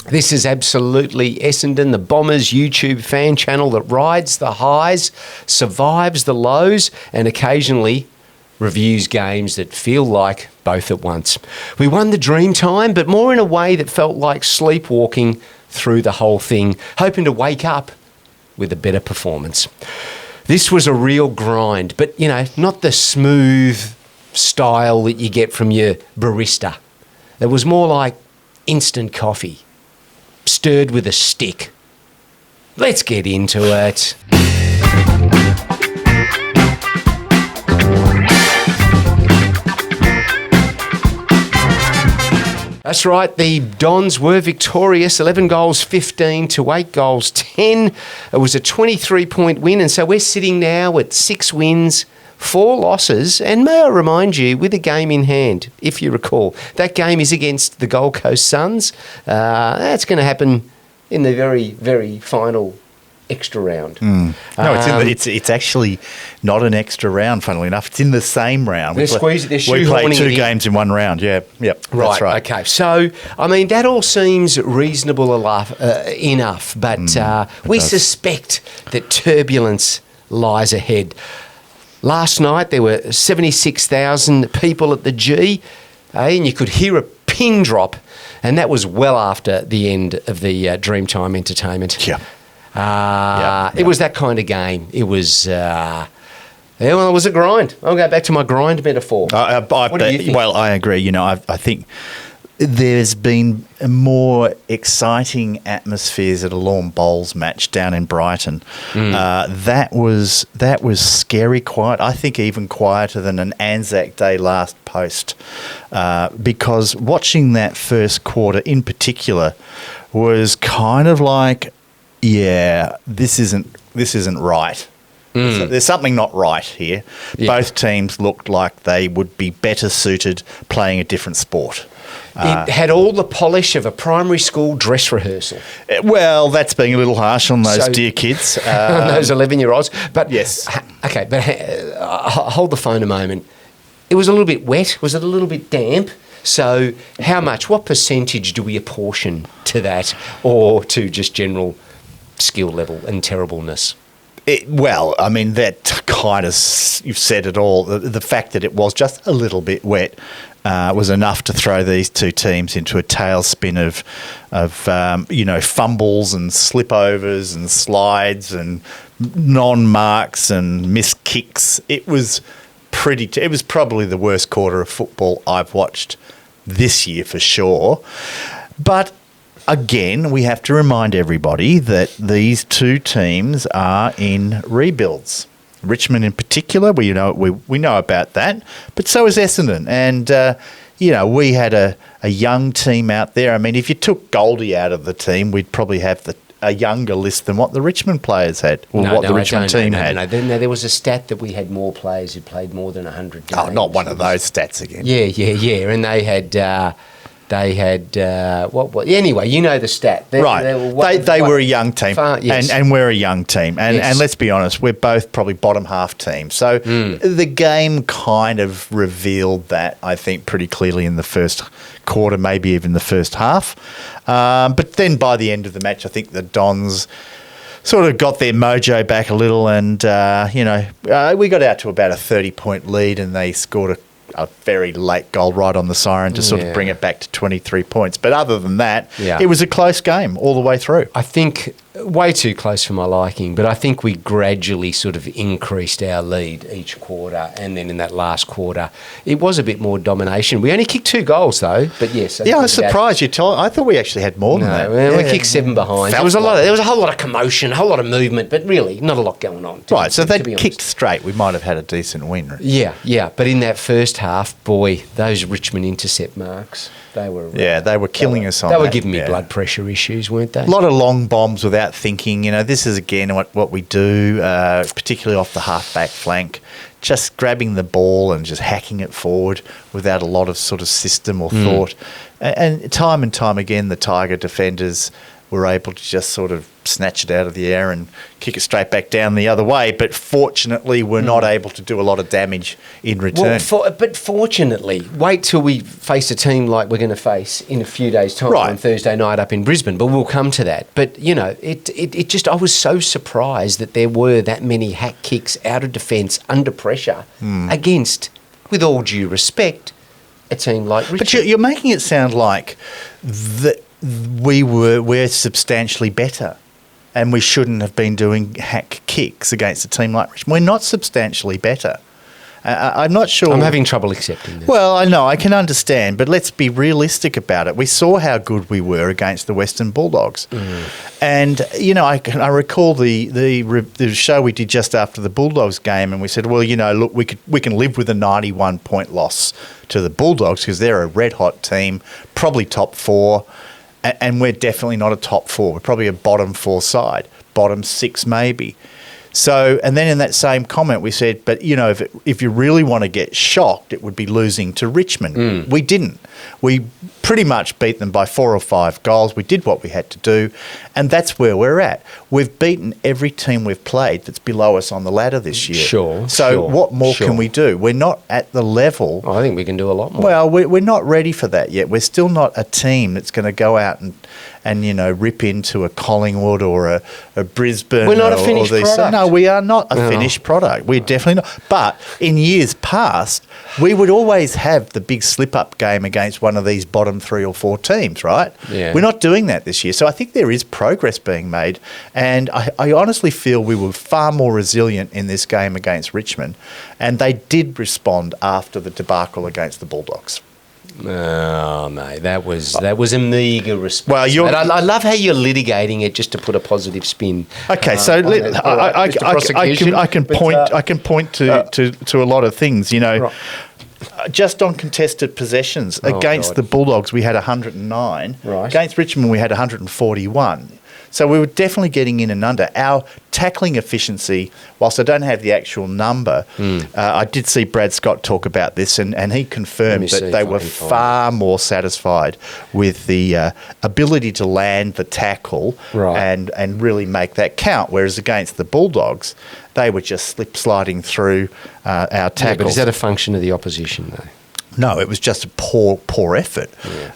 This is absolutely Essendon, the Bombers YouTube fan channel that rides the highs, survives the lows, and occasionally reviews games that feel like both at once. We won the Dreamtime, but more in a way that felt like sleepwalking through the whole thing, hoping to wake up with a better performance. This was a real grind, but, not the smooth style that you get from your barista. It was more like instant coffee, stirred with a stick. Let's get into it. That's right, the Dons were victorious, 11 goals 15 to 8 goals 10. It was a 23-point win, and so we're sitting now at 6 wins, 4 losses, and may I remind you, with a game in hand, if you recall. That game is against the Gold Coast Suns. That's going to happen in the very, very final extra round. No, it's actually not an extra round, funnily enough. It's in the same round. We play 2 games in one round, Yep, right, that's right. Okay. So, that all seems reasonable enough, but we suspect that turbulence lies ahead. Last night, there were 76,000 people at the G, and you could hear a pin drop, and that was well after the end of the Dreamtime entertainment. Yeah. It was that kind of game. It was, it was a grind. I'll go back to my grind metaphor. What do you think? Well, I agree. I think there's been more exciting atmospheres at a Lawn Bowls match down in Brighton. That was scary quiet. I think even quieter than an Anzac Day last post, because watching that first quarter in particular was kind of like, yeah, this isn't right. There's something not right here. Yeah. Both teams looked like they would be better suited playing a different sport. It had all the polish of a primary school dress rehearsal. Well, that's being a little harsh on those dear kids. Those 11-year-olds. But yes. Okay, but hold the phone a moment. It was a little bit wet. Was it a little bit damp? So what percentage do we apportion to that, or to just general skill level and terribleness? That kind of, you've said it all. The fact that it was just a little bit wet was enough to throw these two teams into a tailspin of fumbles and slipovers and slides and non-marks and missed kicks. It was it was probably the worst quarter of football I've watched this year for sure. But again, we have to remind everybody that these two teams are in rebuilds. Richmond in particular, we know about that, but so is Essendon. And, we had a young team out there. I mean, if you took Goldie out of the team, we'd probably have a younger list than what the Richmond players had, or the Richmond team had. No. There was a stat that we had more players who played more than 100 games. Oh, not one of those stats again. Yeah. And they had... Anyway, you know the stat. They were a young team, and we're a young team. And let's be honest, we're both probably bottom half teams. So the game kind of revealed that, I think, pretty clearly in the first quarter, maybe even the first half. But then by the end of the match, I think the Dons sort of got their mojo back a little, and, we got out to about a 30-point lead, and they scored a very late goal right on the siren to sort of bring it back to 23 points. But other than that, it was a close game all the way through. I think way too close for my liking, but I think we gradually sort of increased our lead each quarter, and then in that last quarter, it was a bit more domination. We only kicked 2 goals though, but yes. I was surprised you told. I thought we actually had more than that. We kicked 7 behind. There was a whole lot of commotion, a whole lot of movement, but really not a lot going on. Right, so if they'd kicked straight, we might have had a decent win. Right? Yeah, but in that first half, boy, those Richmond intercept marks. They were killing us on that. They were giving me blood pressure issues, weren't they? A lot of long bombs without thinking. This is, again, what we do, particularly off the half-back flank, just grabbing the ball and just hacking it forward without a lot of sort of system or thought. And time again, the Tiger defenders were able to just sort of snatch it out of the air and kick it straight back down the other way. But fortunately, we're not able to do a lot of damage in return. But fortunately, wait till we face a team like we're going to face in a few days' time Right. on Thursday night up in Brisbane. But we'll come to that. But, you know, it just, I was so surprised that there were that many hack kicks out of defence under pressure against, with all due respect, a team like Richmond. But you're making it sound like that we're substantially better and we shouldn't have been doing hack kicks against a team like Richmond. We're not substantially better. I'm not sure. I'm having trouble accepting that. Well, I know, I can understand, but let's be realistic about it. We saw how good we were against the Western Bulldogs. And, you know, I recall the show we did just after the Bulldogs game, and we said, well, you know, look, we can live with a 91-point loss to the Bulldogs because they're a red-hot team, probably top 4, and we're definitely not a top 4. We're probably a bottom 4 side, bottom 6 maybe. So, and then in that same comment, we said, but, you know, if you really want to get shocked, it would be losing to Richmond. We didn't. We pretty much beat them by 4 or 5 goals. We did what we had to do, and that's where we're at. We've beaten every team we've played that's below us on the ladder this year. So what more can we do? We're not at the level. I think we can do a lot more. Well, we're not ready for that yet. We're still not a team that's going to go out and you know, rip into a Collingwood or a Brisbane. We're not a finished product. No, we are not a finished product. We're definitely not. But in years past, we would always have the big slip-up game against one of these bottom 3 or 4 teams, right? Yeah. We're not doing that this year. So I think there is progress being made. And I honestly feel we were far more resilient in this game against Richmond. And they did respond after the debacle against the Bulldogs. Oh, mate, that was a meagre response. Well, and I love how you're litigating it just to put a positive spin. Okay, so I can point to a lot of things. You know, just on contested possessions against the Bulldogs, we had 109. Right. Against Richmond, we had 141. So we were definitely getting in and under. Our tackling efficiency, whilst I don't have the actual number, I did see Brad Scott talk about this, and he confirmed that they were far more satisfied with the ability to land the tackle and really make that count, whereas against the Bulldogs, they were just slip-sliding through our tackles. Yeah, but is that a function of the opposition, though? No, it was just a poor effort.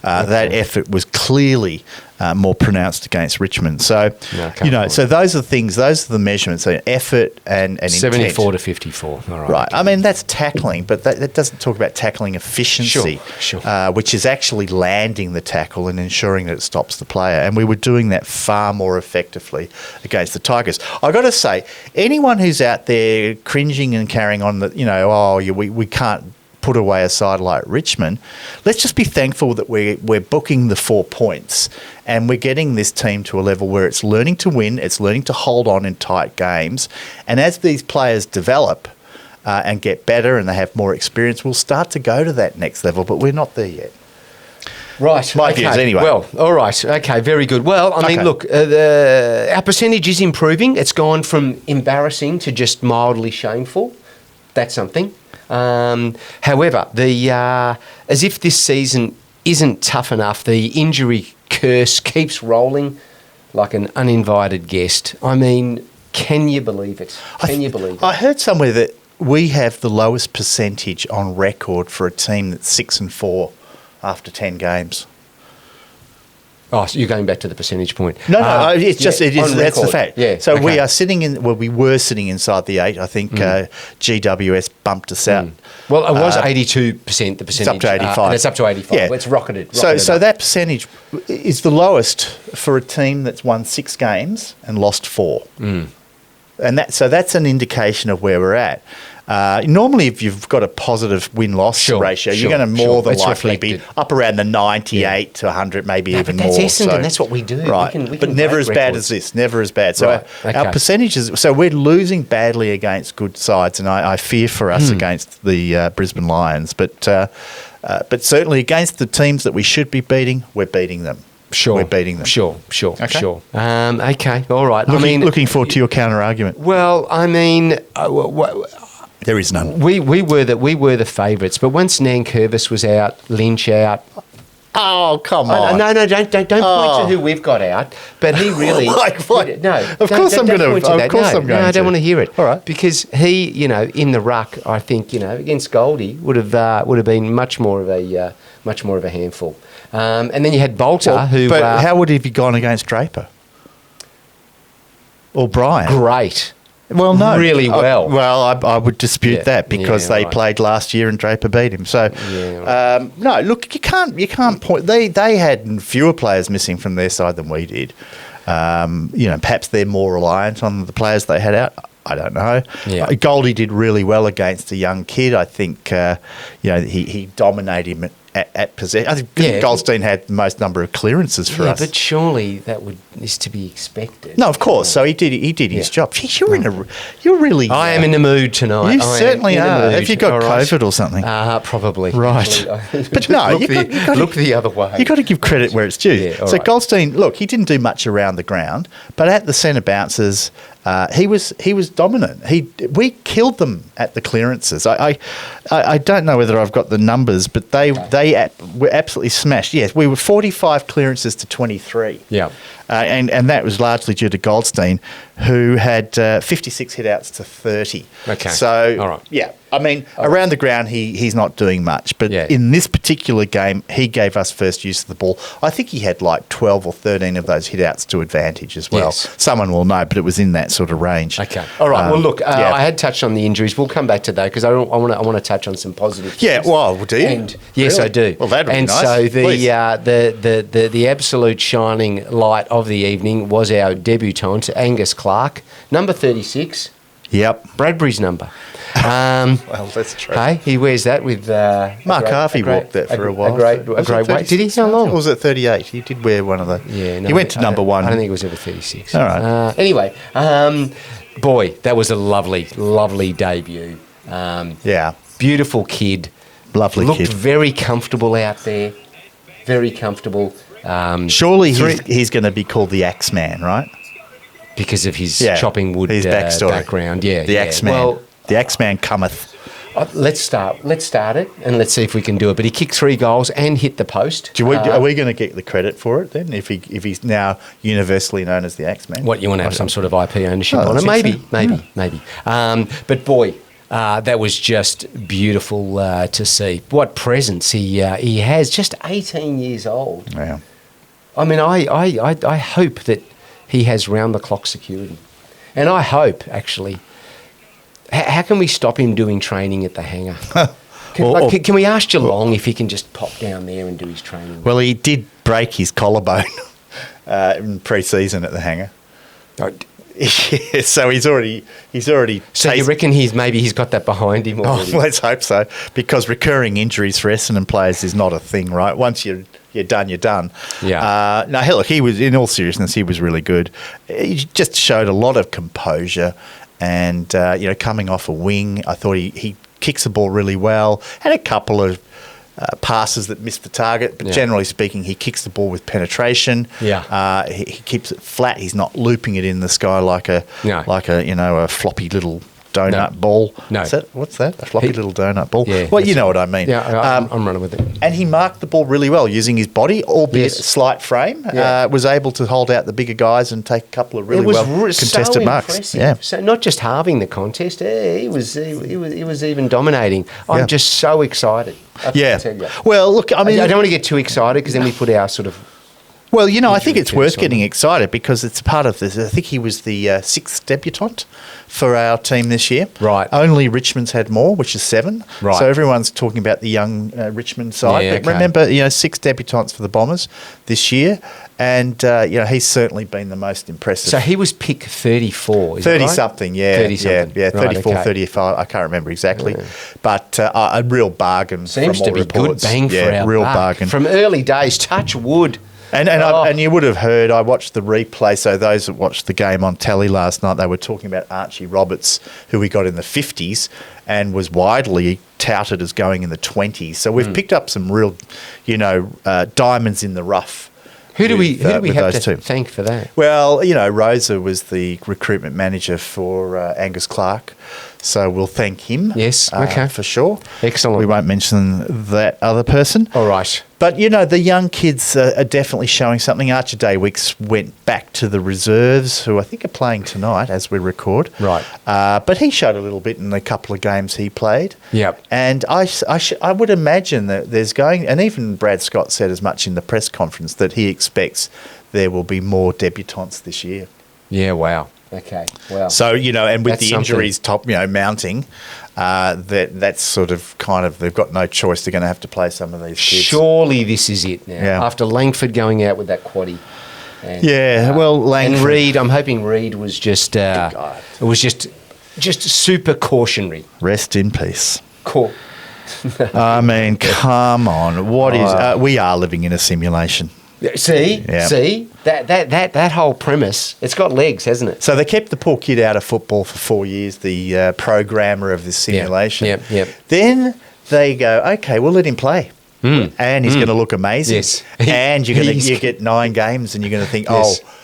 That effort was clearly more pronounced against Richmond. So, you know, so those are the things, those are the measurements, so effort and 74 intent. to 54. All right. Right. I mean, that's tackling, but that doesn't talk about tackling efficiency, Sure. Which is actually landing the tackle and ensuring that it stops the player. And we were doing that far more effectively against the Tigers. I've got to say, anyone who's out there cringing and carrying on that, you know, we can't put away a side like Richmond, let's just be thankful that we're booking the 4 points and we're getting this team to a level where it's learning to win, it's learning to hold on in tight games, and as these players develop and get better and they have more experience, we'll start to go to that next level, but we're not there yet. Right. My views anyway. Well, all right. Okay, very good. Well, I mean, look, our percentage is improving. It's gone from embarrassing to just mildly shameful. That's something. However, as if this season isn't tough enough, the injury curse keeps rolling like an uninvited guest. I mean, can you believe it? Can you believe it? I heard somewhere that we have the lowest percentage on record for a team that's 6-4 after 10 games. Oh, so you're going back to the percentage point. No, it's just, that's the fact. Yeah, so we are we were sitting inside the 8. I think GWS bumped us out. Well, it was 82%, the percentage. It's up to 85. And it's up to 85. Yeah. It's rocketed So that percentage is the lowest for a team that's won 6 games and lost 4. And that's an indication of where we're at. Normally, if you've got a positive win-loss ratio, you're going to more than likely be up around the 98 to 100, maybe even more. But that's Essendon. That's what we do. Right. We can but never as bad as this. Never as bad. So our percentages. So we're losing badly against good sides, and I fear for us against the Brisbane Lions. But certainly against the teams that we should be beating, we're beating them. Sure. We're beating them. Sure. Okay. All right. Looking forward to your counter argument. Well, I mean, there is none. We were the favourites, but once Nankervis was out, Lynch out, Oh, come on. No, don't point to who we've got out. But he really... What? No. Of course I'm going to. Of course I'm going to. No, I don't want to hear it. All right. Because he, in the ruck, I think, against Goldie would have been much more of a handful. And then you had Bolter, who... But how would he have gone against Draper? Or Brian? Great. Well, no. Really well. I would dispute that because they played last year and Draper beat him. So, no, look, you can't point. They had fewer players missing from their side than we did. Perhaps they're more reliant on the players they had out. I don't know. Yeah. Goldie did really well against a young kid. I think he dominated him at possession. I think Goldstein had the most number of clearances for us. Yeah, but surely that is to be expected. No, of course. So he did his job. Jeez, you're really. I am in the mood tonight. You certainly are. Have you got COVID or something? Probably. Right. But no, look the other way. You've got to give credit where it's due. Yeah, so right. Goldstein, look, he didn't do much around the ground, but at the centre bounces, he was dominant. We killed them at the clearances. I don't know whether I've got the numbers, but they were absolutely smashed. Yes, we were 45 clearances to 23. Yeah. And that was largely due to Goldstein, who had 56 hit-outs to 30. Okay. So, all right. Yeah, I mean, around the ground, he's not doing much. But in this particular game, he gave us first use of the ball. I think he had like 12 or 13 of those hit-outs to advantage as well. Yes. Someone will know, but it was in that sort of range. Okay. All right. Well, look, I had touched on the injuries. We'll come back to that because I want to touch on some positive things. Yeah, well, do you? And yes, really? I do. Well, that'd be nice. And so Please. the absolute shining light of the evening was our debutant, Angus Clark, number 36. Yep. Bradbury's number. Well, that's true. Hey, he wears that with Mark Harvey walked that for a while. A great weight. Did he? How long? Or was it 38? He did wear one of the... Yeah, no, he went to number one. I don't think it was ever 36. All right. Anyway, boy, that was a lovely, lovely debut. Yeah. Beautiful kid. Lovely Looked kid. very comfortable out there. Very comfortable. Surely he's going to be called the Axeman, right? Because of his chopping wood his background. Yeah. The Axeman. Well, the Axeman cometh. Let's start it and let's see if we can do it. But he kicked 3 goals and hit the post. Are we going to get the credit for it then? If he's now universally known as the Axeman? What, you want to have some sort of IP ownership on it? Maybe. But boy, that was just beautiful to see. What presence he has. Just 18 years old. Yeah. I mean, I hope that he has round-the-clock security. And I hope, actually, how can we stop him doing training at the hangar? Can we ask Geelong if he can just pop down there and do his training? Well, he did break his collarbone in pre-season at the hangar. Yeah, so he's already. So you reckon he's got that behind him already? Oh, let's hope so, because recurring injuries for Essendon players is not a thing, right? Once you're done, you're done. Yeah. No, look, he was, in all seriousness, he was really good. He just showed a lot of composure, and coming off a wing, I thought he kicks the ball really well. Had a couple of passes that missed the target, but generally speaking, he kicks the ball with penetration. Yeah. He keeps it flat. He's not looping it in the sky like a floppy little donut ball. No. What's that? A floppy little donut ball? Yeah, well, you know what I mean. Yeah, I'm running with it. And he marked the ball really well using his body, albeit slight frame. Yeah. Was able to hold out the bigger guys and take a couple of really well contested marks. Impressive. Yeah. So not just halving the contest, he was even dominating. I'm just so excited. I tell you. Well, look, I mean, I don't want to get too excited because then we put our sort of... Well, I think it's worth getting excited because it's part of this. I think he was the 6th debutant for our team this year. Right. Only Richmond's had more, which is 7. Right. So everyone's talking about the young Richmond side. Yeah, but remember, 6 debutants for the Bombers this year. And, he's certainly been the most impressive. So he was pick 34, is 30-something, yeah. 30-something. Yeah, 34, right, 35, I can't remember exactly. Yeah. But a real bargain Seems from all to be reports. Good bang for our real buck. bargain. From early days, touch wood. And you would have heard, I watched the replay, so those that watched the game on telly last night, they were talking about Archie Roberts, who we got in the 50s and was widely touted as going in the 20s. So we've picked up some real, diamonds in the rough. Who do we have to thank for that? Well, Rosa was the recruitment manager for Angus Clark, so we'll thank him. Yes, okay. For sure. Excellent. We won't mention that other person. All right. But, the young kids are definitely showing something. Archer Daywicks went back to the reserves, who I think are playing tonight as we record. Right. But he showed a little bit in the couple of games he played. Yep. And I would imagine that there's going, and even Brad Scott said as much in the press conference, that he expects there will be more debutants this year. Yeah, wow. Okay, wow. So, and with That's the injuries mounting, that's sort of they've got no choice. They're going to have to play some of these kids. Surely this is it now. Yeah. After Langford going out with that quaddie. And, Langford. And Reid, I'm hoping Reid was just, it was just super cautionary. Rest in peace. Cool. I mean, come on. What is... we are living in a simulation. See? That whole premise, it's got legs, hasn't it? So they kept the poor kid out of football for 4 years, the programmer of this simulation. Yep. Then they go, okay, we'll let him play. And he's going to look amazing. Yes. And you get 9 games and you're going to think,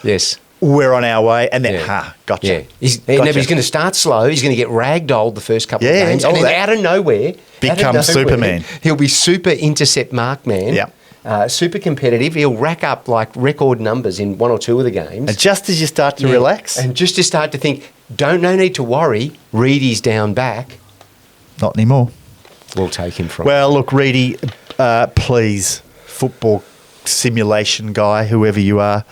yes. We're on our way. And then, gotcha. Yeah. He's going to start slow. He's going to get ragdolled the first couple of games. And then out of nowhere... Become Superman. He'll be super intercept mark man. Yeah. Super competitive. He'll rack up record numbers in 1 or 2 of the games. And just as you start to relax. And just to start to think, no need to worry, Reedy's down back. Not anymore. We'll take him from. Well, look, Reedy, please, football simulation guy, whoever you are,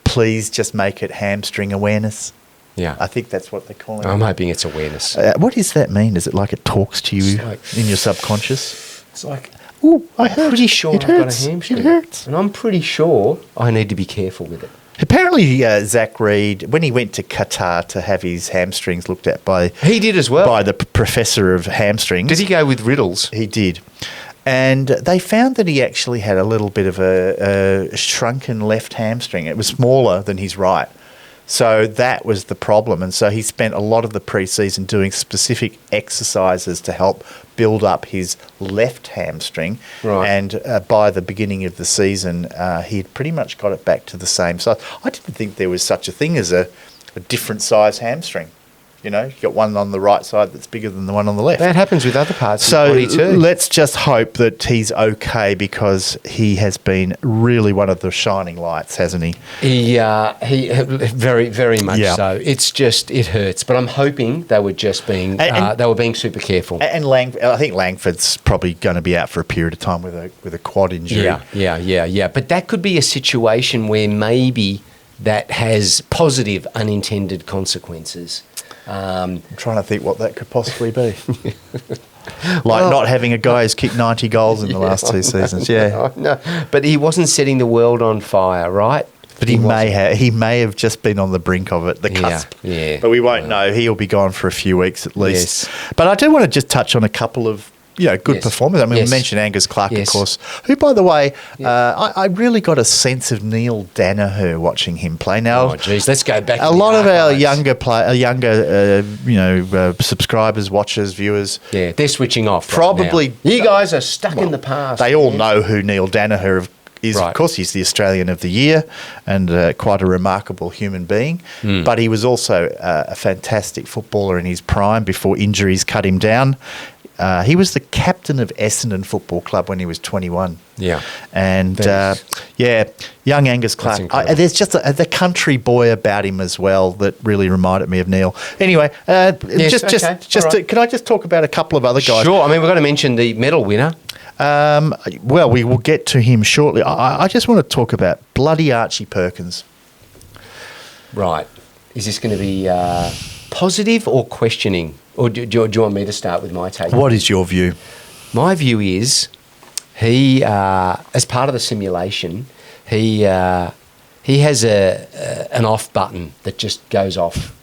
please just make it hamstring awareness. Yeah. I think that's what they call it. I'm hoping it's awareness. What does that mean? Is it like it talks to you in your subconscious? It's like... Ooh, I'm pretty sure I've got a hamstring. It hurts. And I'm pretty sure I need to be careful with it. Apparently, Zach Reid, when he went to Qatar to have his hamstrings looked at by... He did as well. By the professor of hamstrings. Did he go with riddles? He did. And they found that he actually had a little bit of a shrunken left hamstring. It was smaller than his right. So that was the problem. And so he spent a lot of the preseason doing specific exercises to help build up his left hamstring. Right. And by the beginning of the season, he had pretty much got it back to the same size. I didn't think there was such a thing as a different size hamstring. You got one on the right side that's bigger than the one on the left. That happens with other parts of the body too. So let's just hope that he's okay, because he has been really one of the shining lights, hasn't he? He very, very much so. It's just, it hurts. But I'm hoping they were just being, they were being super careful. And I think Langford's probably going to be out for a period of time with a quad injury. Yeah. But that could be a situation where maybe that has positive unintended consequences. I'm trying to think what that could possibly be. Not having a guy who's kicked 90 goals in the last 2 seasons. Yeah. No, but he wasn't setting the world on fire, right? But he may have just been on the brink of it, the cusp. Yeah. But we won't know. He'll be gone for a few weeks at least. Yes. But I do want to just touch on a couple of good performers. I mean, we mentioned Angus Clark, of course, who, by the way, I really got a sense of Neil Danaher watching him play. Now, let's go back. A lot of our younger subscribers, watchers, viewers, they're switching off. Probably, right now. You guys are stuck in the past. They all know who Neil Danaher is. Right. Of course, he's the Australian of the Year and quite a remarkable human being. But he was also a fantastic footballer in his prime before injuries cut him down. He was the captain of Essendon Football Club when he was 21. Yeah. And, young Angus Clark. There's just the country boy about him as well that really reminded me of Neil. Anyway, can I just talk about a couple of other guys? Sure. I mean, we've got to mention the medal winner. Well, we will get to him shortly. I just want to talk about bloody Archie Perkins. Right. Is this going to be positive or questioning? Or do you want me to start with my take? What is your view? My view is he, as part of the simulation, he has an off button that just goes off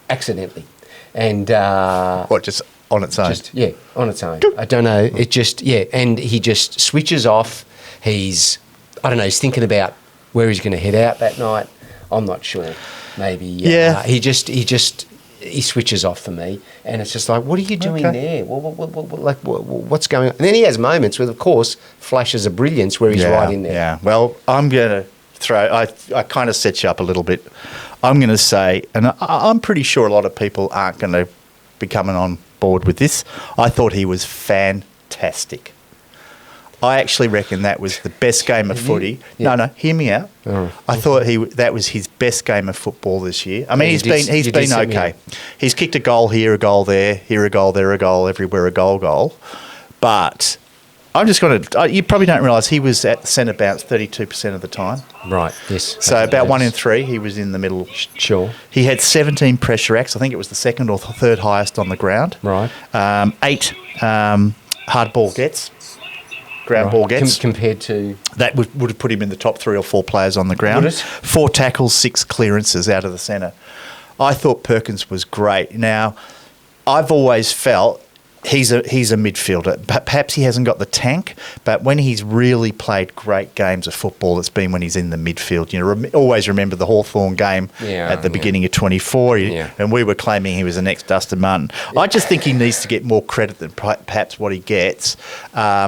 accidentally. And just on its own? On its own. I don't know. It just, and he just switches off. He's thinking about where he's going to head out that night. I'm not sure. Maybe. He switches off for me, and it's just like, what are you doing there? What's going on? And then he has moments with, of course, flashes of brilliance where he's right in there. Yeah. Well, I'm going to throw. I kind of set you up a little bit. I'm going to say, and I'm pretty sure a lot of people aren't going to be coming on board with this. I thought he was fantastic. I actually reckon that was the best game of footy. Yeah. No, hear me out. Oh, I thought that was his best game of football this year. I mean, he's been okay. He's kicked a goal here, a goal there, here a goal, there a goal, everywhere a goal. But I'm just going to. You probably don't realise he was at the centre bounce 32% of the time. Right. Yes. So about 1 in 3, he was in the middle. Sure. He had 17 pressure acts. I think it was the second or third highest on the ground. Right. 8 hard ball gets. Ground ball gets. Compared to... That would have put him in the top 3 or 4 players on the ground. Would it? 4 tackles, 6 clearances out of the centre. I thought Perkins was great. Now, I've always felt he's a midfielder. Perhaps he hasn't got the tank, but when he's really played great games of football, it's been when he's in the midfield. You know, always remember the Hawthorn game at the beginning of 24, and we were claiming he was the next Dustin Martin. I just think he needs to get more credit than perhaps what he gets.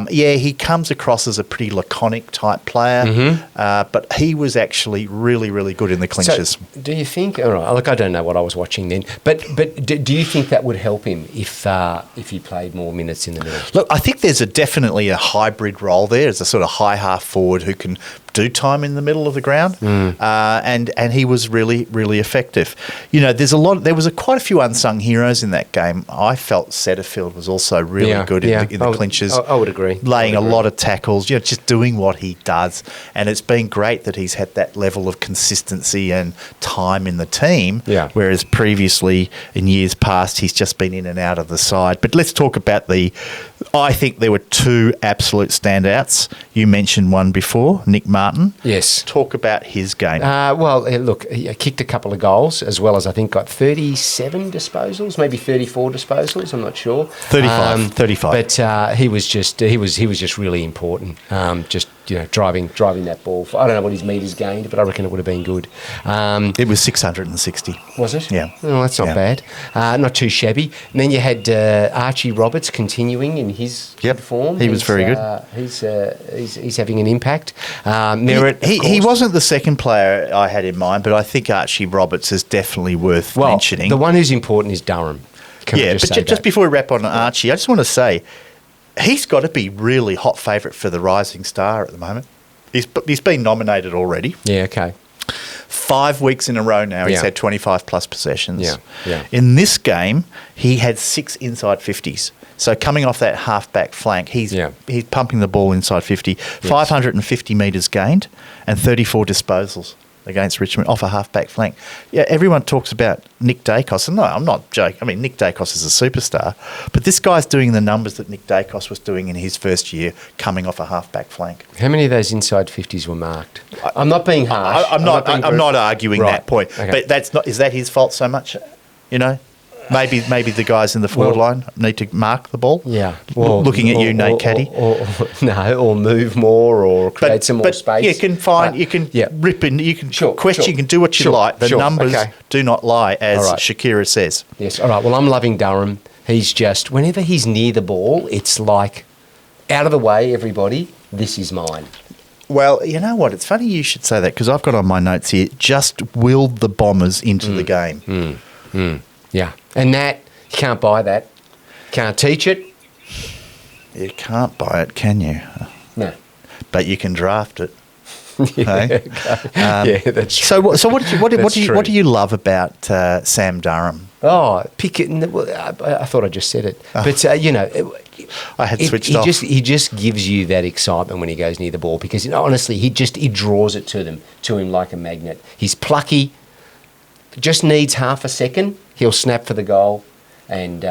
He comes across as a pretty laconic type player, but he was actually really, really good in the clinches. So, do you think? All right, look, I don't know what I was watching then, but do you think that would help him if he played more minutes in the middle? Look, I think there's definitely a hybrid role there as a sort of high half forward who can do time in the middle of the ground, and he was really, really effective. You know, there was quite a few unsung heroes in that game. I felt Setterfield was also really good in the clinches. I would agree. Laying a lot of tackles, you know, just doing what he does, and it's been great that he's had that level of consistency and time in the team. Yeah. Whereas previously in years past, he's just been in and out of the side. But let's talk about I think there were 2 absolute standouts. You mentioned one before, Nick Martin. Yes. Talk about his game. Look, he kicked a couple of goals, as well as I think got 37 disposals, maybe 34 disposals. I'm not sure. 35. But he was just really important. Driving that ball. I don't know what his metres gained, but I reckon it would have been good. It was 660. Was it? Yeah. Oh, that's not bad. Not too shabby. And then you had Archie Roberts continuing in his good form. He was very good. He's having an impact. He wasn't the second player I had in mind, but I think Archie Roberts is definitely worth mentioning. The one who's important is Durham. Just before we wrap on Archie, I just want to say he's got to be really hot favourite for the Rising Star at the moment. He's been nominated already. Yeah, okay. 5 weeks in a row now, he's had 25 plus possessions. Yeah. In this game, he had 6 inside 50s. So coming off that half-back flank, he's pumping the ball inside 50. 550 metres gained and 34 disposals against Richmond off a half-back flank. Yeah, everyone talks about Nick Dacos. And no, I'm not joking. I mean, Nick Dacos is a superstar. But this guy's doing the numbers that Nick Dacos was doing in his first year coming off a half-back flank. How many of those inside 50s were marked? I'm not being harsh. I'm not arguing that point. Okay. But is that his fault so much? You know? Maybe the guys in the forward line need to mark the ball. Yeah. Looking at you, Nate Caddy. Or move more or create some more space. You can rip in, you can question, you can do what you like. The numbers do not lie, as Shakira says. Yes, all right. Well, I'm loving Durham. He's just, whenever he's near the ball, it's like, out of the way, everybody, this is mine. Well, you know what? It's funny you should say that, because I've got on my notes here, just willed the Bombers into the game. Yeah, and that, you can't buy that. Can't teach it. You can't buy it, can you? No. But you can draft it. That's So true. what do you love about Sam Durham? Oh, pick it. I thought I just said it. But, I had switched off. He just gives you that excitement when he goes near the ball, because, honestly, he draws it to him like a magnet. He's plucky. Just needs half a second. He'll snap for the goal and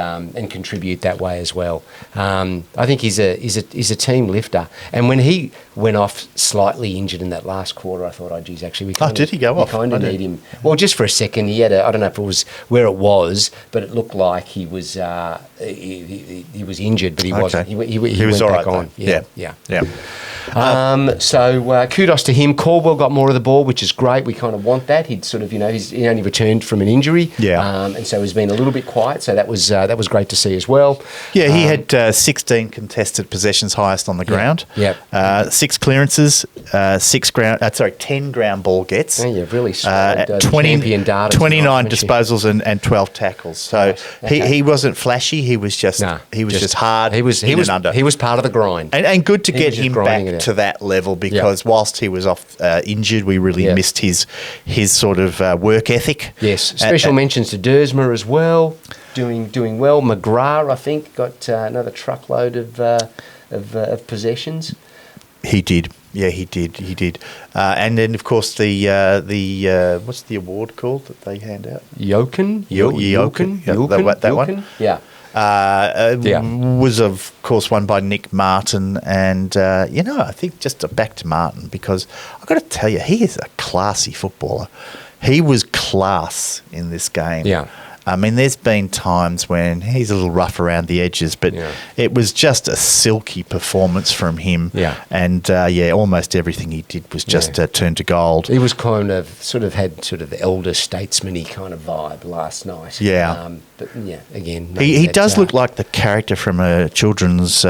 contribute that way as well. I think he's a team lifter. And when he went off slightly injured in that last quarter, I thought, geez, actually, did he go off? We kind of need him. Well, just for a second, he had I don't know if it was where it was, but it looked like he was he was injured, but he wasn't. He was went all back right on. Yeah. So kudos to him. Caldwell got more of the ball, which is great. We kind of want that. He'd sort of, he only returned from an injury. Yeah. And so he's been a little bit quiet. So that was great to see as well. Yeah, he had 16 contested possessions, highest on the ground. Yeah. 6 clearances, 10 ground ball gets. Yeah, really solid. 29 tonight, disposals and 12 tackles. So he wasn't flashy. He was just hard. He was under. He was part of the grind. And good to get him back to that level, because whilst he was off injured, we really missed his sort of work ethic. Yes. Special mentions to Dersma as well, doing well. McGrath, I think, got another truckload of possessions. He did. Yeah, he did. And then, of course, the what's the award called that they hand out? Yoken. That one. Yeah. Was of course won by Nick Martin, and I think just back to Martin, because I've got to tell you, he is a classy footballer. He was class in this game. Yeah. I mean, there's been times when he's a little rough around the edges, but it was just a silky performance from him. Yeah. And, almost everything he did was just turned to gold. He was kind of had the elder statesman-y kind of vibe last night. Yeah. But, again. He does look like the character from a children's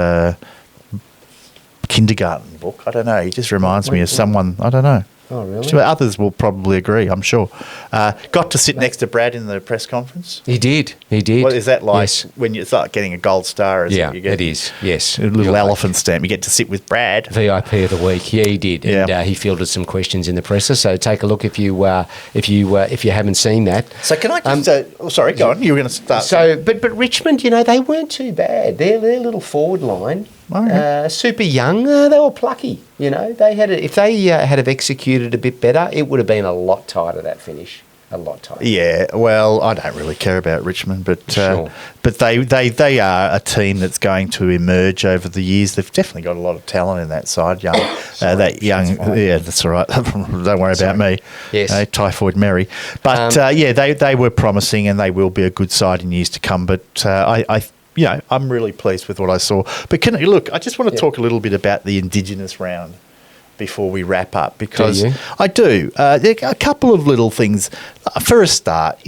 kindergarten book. I don't know. He just reminds me of someone, I don't know. Oh, really? So others will probably agree, I'm sure. Got to sit next to Brad in the press conference. He did. What is that like when you start getting a gold star? It is, yes. A little elephant stamp. You get to sit with Brad. VIP of the week. Yeah, he did. Yeah. And he fielded some questions in the presser, so take a look if you haven't seen that. So can I just... sorry, go on. You were going to start. So, but Richmond, they weren't too bad. Their little forward line... super young, they were plucky. If they had have executed a bit better, it would have been a lot tighter, that finish. A lot tighter. Yeah, well, I don't really care about Richmond, but Sure. but they are a team that's going to emerge over the years. They've definitely got a lot of talent in that side. Yeah, that's all right. Don't worry about me. Yes, Typhoid Mary. But they were promising, and they will be a good side in years to come. But I'm really pleased with what I saw. But I just want to talk a little bit about the Indigenous round before we wrap up, because I do. There are a couple of little things. For a start,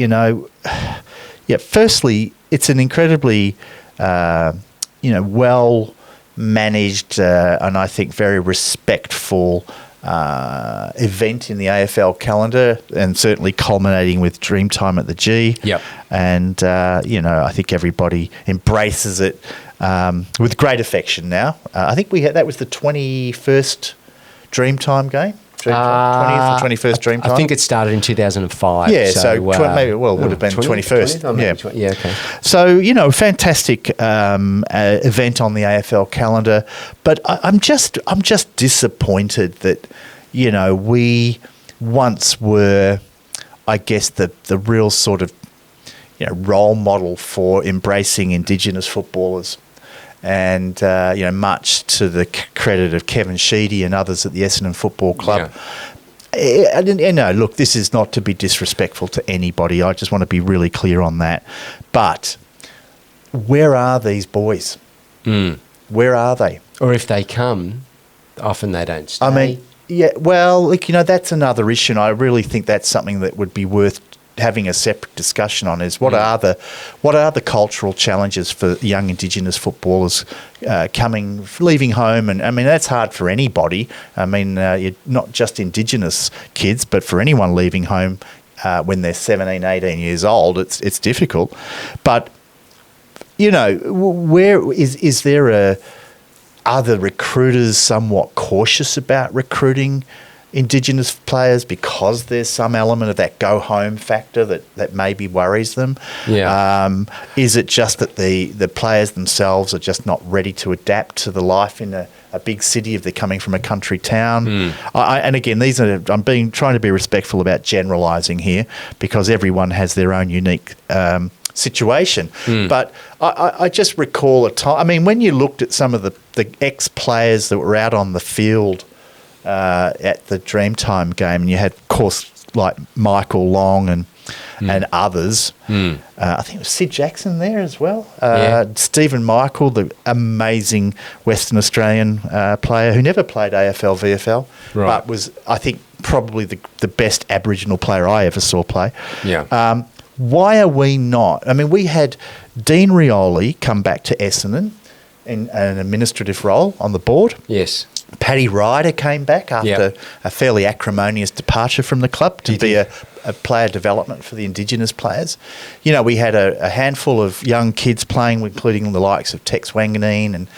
firstly, it's an incredibly, well managed and I think very respectful event in the AFL calendar, and certainly culminating with Dreamtime at the G. Yep. And, I think everybody embraces it with great affection now. I think that was the 21st Dreamtime game? 20th or 21st Dreamtime? I think it started in 2005. Yeah, so maybe, it would have been 21st. 20th? Yeah, okay. So, fantastic event on the AFL calendar. But I'm just disappointed that, we once were, I guess, the real sort of, role model for embracing Indigenous footballers. And, much to the credit of Kevin Sheedy and others at the Essendon Football Club. Yeah. Look, this is not to be disrespectful to anybody. I just want to be really clear on that. But where are these boys? Where are they? Or if they come, often they don't stay. I mean, that's another issue. And I really think that's something that would be worth having a separate discussion on, is what are the cultural challenges for young Indigenous footballers leaving home, and I mean that's hard for anybody. I mean you're not just Indigenous kids, but for anyone leaving home when they're 17, 18 years old, it's difficult. But where is there are the recruiters somewhat cautious about recruiting Indigenous players because there's some element of that go home factor that maybe worries them? Is it just that the players themselves are just not ready to adapt to the life in a big city if they're coming from a country town? And again, I'm trying to be respectful about generalising here, because everyone has their own unique situation. But I just recall a time. I mean, when you looked at some of the ex-players that were out on the field at the Dreamtime game, and you had, of course, like Michael Long and and others. I think it was Sid Jackson there as well. Yeah. Stephen Michael, the amazing Western Australian player who never played AFL, VFL, but was, I think, probably the best Aboriginal player I ever saw play. Yeah. Why are we not? I mean, we had Dean Rioli come back to Essendon in an administrative role on the board. Yes. Paddy Ryder came back after a fairly acrimonious departure from the club to be a player development for the Indigenous players. You know, we had a handful of young kids playing, including the likes of Tex Wanganeen and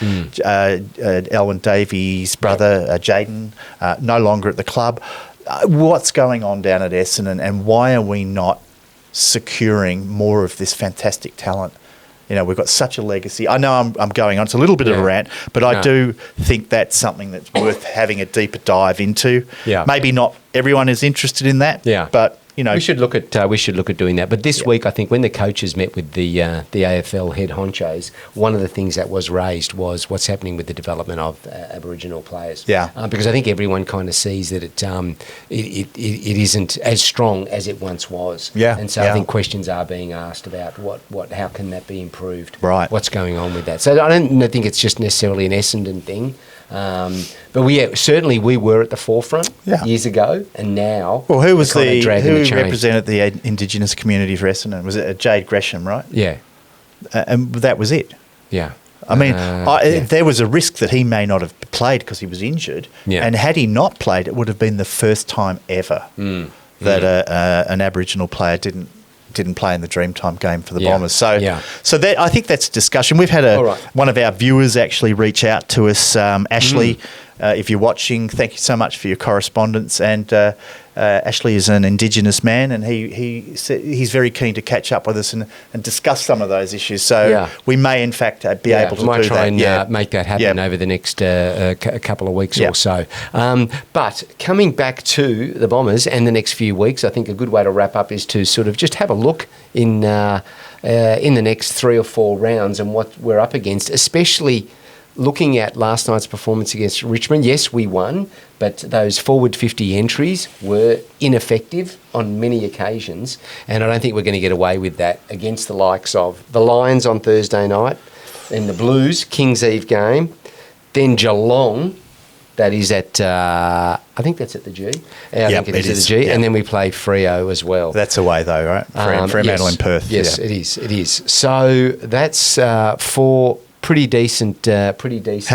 Elwyn Davies' brother, Jaden, no longer at the club. What's going on down at Essendon, and why are we not securing more of this fantastic talent? You know, we've got such a legacy. I know I'm going on. It's a little bit of a rant, but I do think that's something that's worth having a deeper dive into. Yeah. Maybe not everyone is interested in that. Yeah. But you know, we should look at doing that. But this week, I think when the coaches met with the AFL head honchos, one of the things that was raised was what's happening with the development of Aboriginal players. Yeah. Because I think everyone kind of sees that it isn't as strong as it once was. Yeah. And so I think questions are being asked about how can that be improved? Right. What's going on with that? So I don't think it's just necessarily an Essendon thing. But certainly we were at the forefront years ago, and now. Well, who was who change. represented the Indigenous community for Essendon? Was it Jade Gresham, right? Yeah, and that was it. Yeah, I mean, there was a risk that he may not have played because he was injured, and had he not played, it would have been the first time ever that an Aboriginal player didn't play in the Dreamtime game for the Bombers. So that, I think that's a discussion. We've had one of our viewers actually reach out to us, Ashley. If you're watching, thank you so much for your correspondence. And Ashley is an Indigenous man, and he's very keen to catch up with us and discuss some of those issues. So we may, in fact, be able to do that. We might try and make that happen over the next couple of weeks or so. But coming back to the Bombers and the next few weeks, I think a good way to wrap up is to sort of just have a look in the next 3 or 4 rounds and what we're up against, especially looking at last night's performance against Richmond. Yes, we won, but those forward 50 entries were ineffective on many occasions, and I don't think we're going to get away with that against the likes of the Lions on Thursday night, then the Blues, King's Eve game, then Geelong. That is at, I think that's at the G. I think it is at the G. Yep. And then we play Freo as well. That's away though, right? Fremantle in Perth. Yes, it is. So that's 4 pretty decent How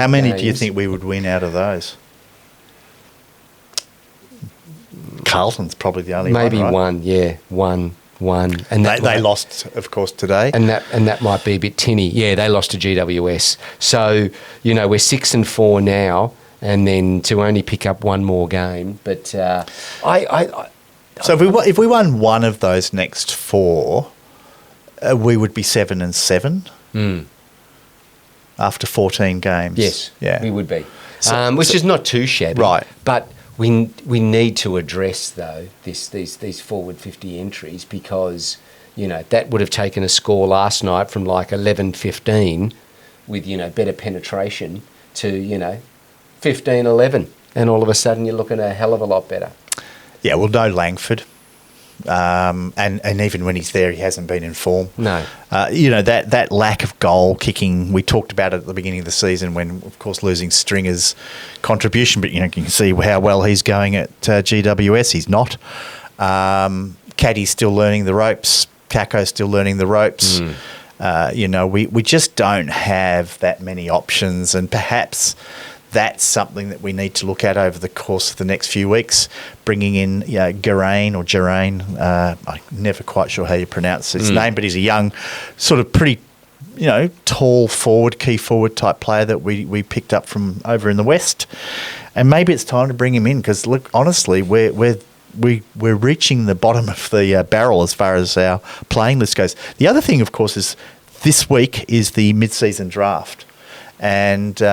many games. do you think we would win out of those? Carlton's probably the only maybe one, right? one. And they lost, of course, today. And that might be a bit tinny. Yeah, they lost to GWS. So, you know, we're 6-4 now, and then to only pick up one more game. But so if we won one of those next 4, we would be 7-7. After 14 games. Yes, we would be. Which is not too shabby. Right. But we need to address, though, these forward 50 entries because, you know, that would have taken a score last night from like 11-15 with, you know, better penetration to, you know, 15-11. And all of a sudden you're looking a hell of a lot better. Yeah, well, no Langford. And even when he's there, he hasn't been in form. No. You know, that lack of goal kicking, we talked about it at the beginning of the season when, of course, losing Stringer's contribution, but, you know, you can see how well he's going at GWS. He's not. Caddy's still learning the ropes. Caco's still learning the ropes. You know, we just don't have that many options, and perhaps that's something that we need to look at over the course of the next few weeks, bringing in Geraint or Geraint. I'm never quite sure how you pronounce his name, but he's a young, sort of pretty, you know, tall forward, key forward type player that we picked up from over in the West. And maybe it's time to bring him in because, look, honestly, we're reaching the bottom of the barrel as far as our playing list goes. The other thing, of course, is this week is the mid-season draft. And, you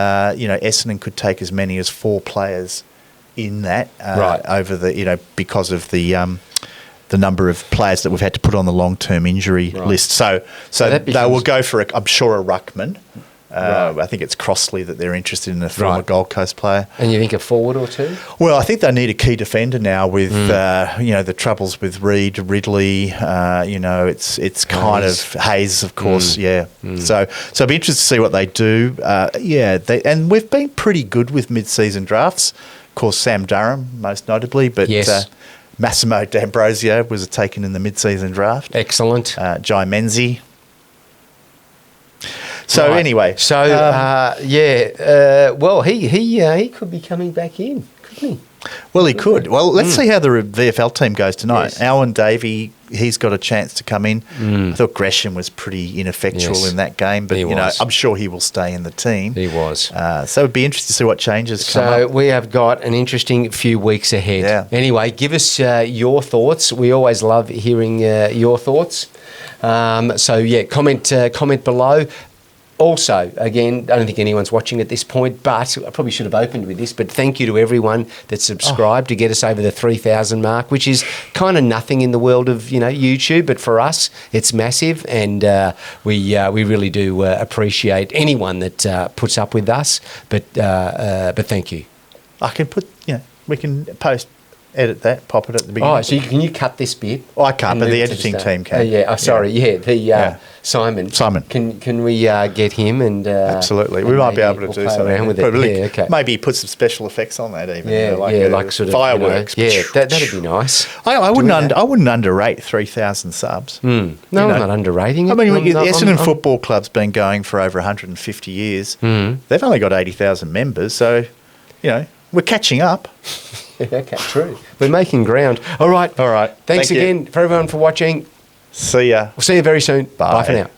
know, Essendon could take as many as 4 players in that over the, you know, because of the number of players that we've had to put on the long-term injury list. So they will go for, I'm sure, a ruckman. I think it's Crossley that they're interested in, a former Gold Coast player. And you think a forward or two? Well, I think they need a key defender now with, the troubles with Reid, Ridley, it's kind of Hayes, of course, So I'd be interested to see what they do. And we've been pretty good with mid-season drafts. Of course, Sam Durham, most notably, but Massimo D'Ambrosio was taken in the mid-season draft. Excellent. Jai Menzie. So anyway, well, he could be coming back in, couldn't he? Well, he could. Well, let's see how the VFL team goes tonight. Yes. Alan Davey, he's got a chance to come in. I thought Gresham was pretty ineffectual in that game, but I'm sure he will stay in the team. He was. So it'd be interesting to see what changes come up. So we have got an interesting few weeks ahead. Yeah. Anyway, give us your thoughts. We always love hearing your thoughts. Comment below. Also, again, I don't think anyone's watching at this point, but I probably should have opened with this, but thank you to everyone that subscribed to get us over the 3,000 mark, which is kind of nothing in the world of, YouTube, but for us, it's massive, and we really do appreciate anyone that puts up with us, but thank you. I can put, we can edit that, pop it at the beginning. Oh, so can you cut this bit? Oh, I can't, but the editing team can. Simon. Simon. Can we get him and absolutely, we might be able to do something around with it. Okay. Maybe put some special effects on that even. Like sort of fireworks. That'd be nice. I wouldn't underrate 3,000 subs. No, I'm not underrating it. I mean, Essendon Football Club's been going for over 150 years. They've only got 80,000 members, so we're catching up. Okay, true. We're making ground. All right. Thank Thanks again for everyone for watching. See ya. We'll see you very soon. Bye for now.